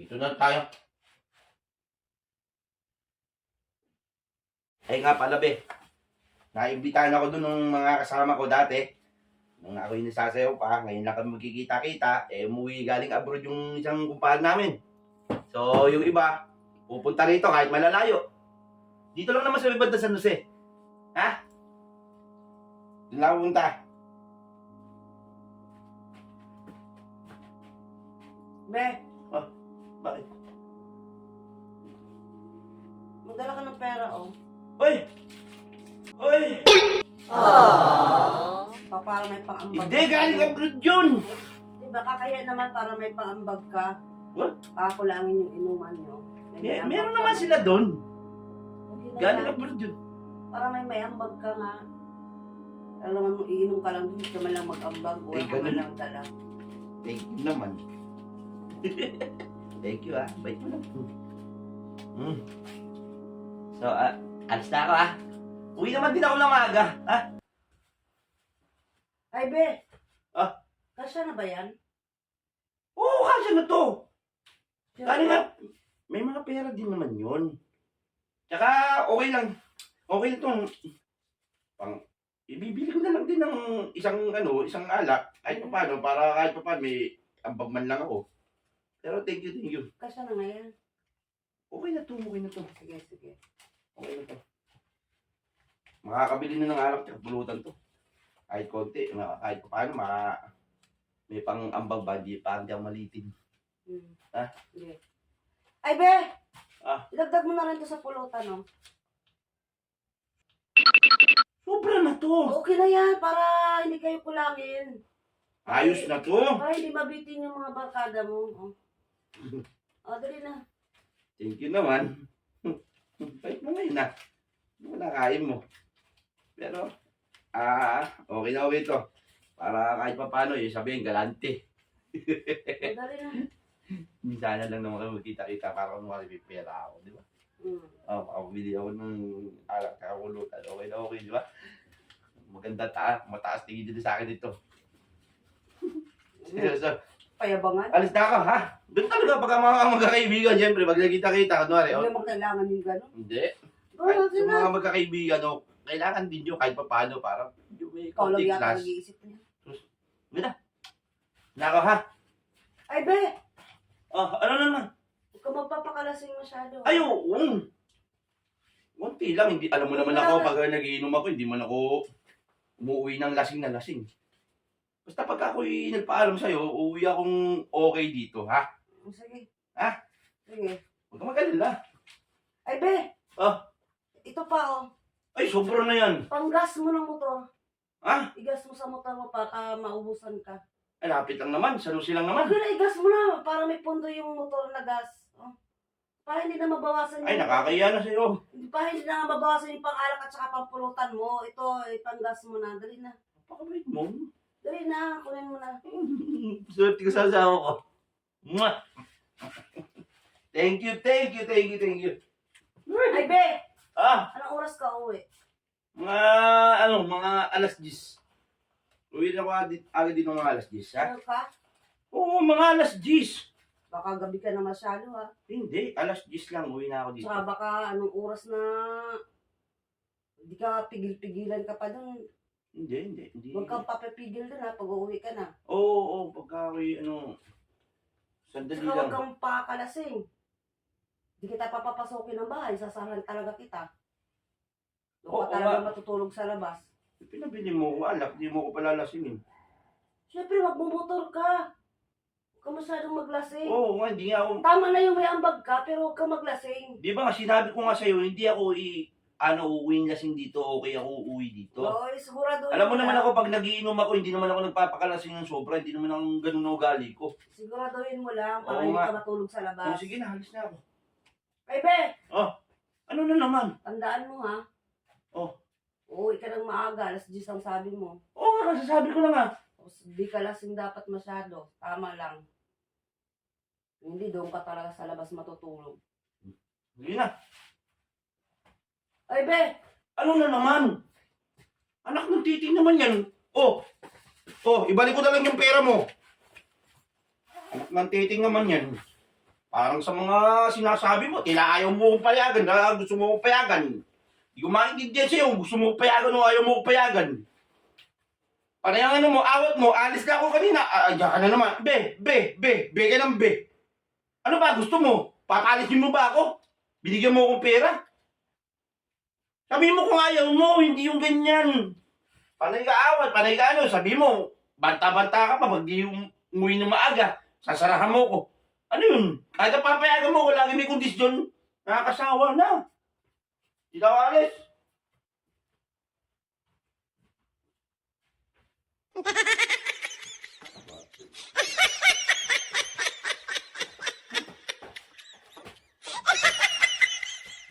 Dito na tayo. Ay nga pala, be. Naimbitahan ako dun ng mga kasama ko dati. Nung ako yung nasasayaw pa, ngayon lang kami magkikita-kita, umuwi galing abroad yung isang kumpahal namin. So, yung iba, pupunta rito kahit malalayo. Dito lang naman sa may banda San Jose. Ha? Doon lang pupunta. Be, Bakit? magdala ka ng pera, oh. Hoy! Hoy! Para may pang-ambag. Hindi, galing abroad yun! Diba, kakaya naman para may pang-ambag ka. What? Kakulangin yung inuman nyo. Meron naman sila doon. Okay na Galing yan. abroad yun. Para may ambag ka nga. Alam mo, iinom ka lang, hindi ka man lang mag-ambag. Wala ka man ganun. lang dala. Thank you naman. Thank you bait mo lang. So, alis na ako Uwi naman din ako ng maaga. Ay, Be! Ah? Kasya na ba yan? Oo, kasya na to. Kanina, may mga pera din naman yun. Tsaka, okay lang. Okay lang itong, ibibili ko na lang din ng isang alak. Kahit pa paano, para kahit pa paano, may ambag man lang ako. Pero thank you. Kasya na nga yan. Okay na to. Sige, sige. Okay na to. Makakabili na ng alak at pulutan to. Kahit konti, kahit pa paano, may pang-ambag ba, parang di ako malitin. Sige. Ay, Be! Ilagdag mo na rin to sa pulutan, no? Sobra na to. Okay na yan, para hindi kayo kulangin. Ayos na to. Para hindi mabitin yung mga barkada mo. Dali na. Thank you naman. Bait mo ngayon Hindi mo nakain mo. Pero, okay na okay to. Para kahit pa paano, sabihin, galante. Dali na. Minsan na lang naman kami magkita-kita para kung makipipera ako, di ba? Makapili ako ng alak at kulutan. Okay na okay, di ba? Maganda mataas tingin dito sa akin dito. Seryoso. Payabangan. Alis na ako, ha? Doon talaga pagka mga magkakaibigan, siyempre, pag nagkita-kita, kunwari, Hindi mo kailangan yung gano'n. hindi. Oo, Kahit sa sila. mga magkakaibigan, kailangan din nyo kahit pa paano para yung may Ikaw lang konting yata class. nag-iisip niya. Nako, ha? Ay, Be! Ano naman? Huwag ka magpapakalasing masyado. Ay, oo. Kunti lang, hindi, alam mo naman ako, pag nagiinom ako, hindi man ako umuwi ng lasing na lasing. Basta pag ako'y nagpaalam sa'yo, uuwi akong okay dito, ha? Sige. Ha? Sige. Huwag ka mag-alala. Ay, Be! Ito pa, oh. Ay, sobra na yan. Panggas mo ng motor. Ha? Igas mo sa motor mo para maubusan ka. Ay, lapit lang naman. Sanusi lang naman. Huwag na, igas mo na. Para may pondo yung motor na gas. Oh. Para hindi na mabawasan Ay, nakakaya na sa'yo. Para hindi na mabawasan yung pang-alak at saka pang-pulutan mo. Ito, ipanggas mo na. Dali na. Napakabait mo. Dali na. Kunin mo na. Swerte ko sa asawa ko. Mwah! Thank you. Ay, Be! Ah, Anong oras ka uwi? mga alas 10. Uwi na ako agad din ng mga alas 10, ha? Ano ka? Oo, mga alas 10. Baka gabi ka na masyado, ha? Hindi, alas 10 lang. Uwi na ako dito. Tsaka baka anong oras na hindi ka pigil-pigilan ka pa dun. Hindi. Huwag kang papipigil dun, ha? Pag uuwi ka na. Oo, pagka ako'y, sandali Tsaka huwag lang. kang pakakalasing. Hindi kita papapasokin ng bahay. Sasahan talaga kita. Doon Oo, ka talaga nga. matutulog sa labas. Pinabili mo ko alak, di mo ko palalasingin. Siyempre, magmumotor ka. Huwag ka masyadong maglasing. Oo nga, hindi nga ako, Tama na yung may ambag ka, pero huwag ka maglasing. di ba nga sinabi ko nga sa'yo, hindi ako uuwi lasing dito, okay ako uuwi dito. Oy, sigurado. Alam mo naman ako, pag nagiinom ako, hindi naman ako nagpapakalasing ng sobra, hindi naman ako ganun na ugali ko. Siguraduhin mo lang para Oo hindi nga. ka matulog sa labas. Sige na, halis na ako. Ay, Be! Ano na naman? Tandaan mo, ha? Oh. Uuwi ka ng maaga. Alas 10 ang sabi mo. Oo nga, sasabi ko na nga. Tapos di ka lasing dapat masyado. Tama lang. Hindi, doon ka talaga sa labas matutulog. Sige na. Ay, Be! Ano na naman? Anak ng titing naman yan. Ibalik ko na lang yung pera mo. Anak ng titing naman yan. Parang sa mga sinasabi mo, tila ayaw mo kong payagan, na gusto mo kong payagan. Hindi ko maintindihan sa'yo, gusto mo kong payagan o ayaw mo kong payagan. Panay ang ano mo, awat mo, alis na ako kanina. Diyan ka na naman. Be ka ng be. Ano ba, gusto mo? Papalisin mo ba ako? Binigyan mo akong pera? Sabi mo kung ayaw mo, hindi yung ganyan. Panay ka awat, panay ka ano, sabi mo, banta-banta ka pa, pag di umuwi ng maaga, sasarahan mo ko. Ano yun? Kahit na papayagan mo, wala may kondisyon, nakakasawa na. Hindi na ako alis.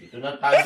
Dito na tayo.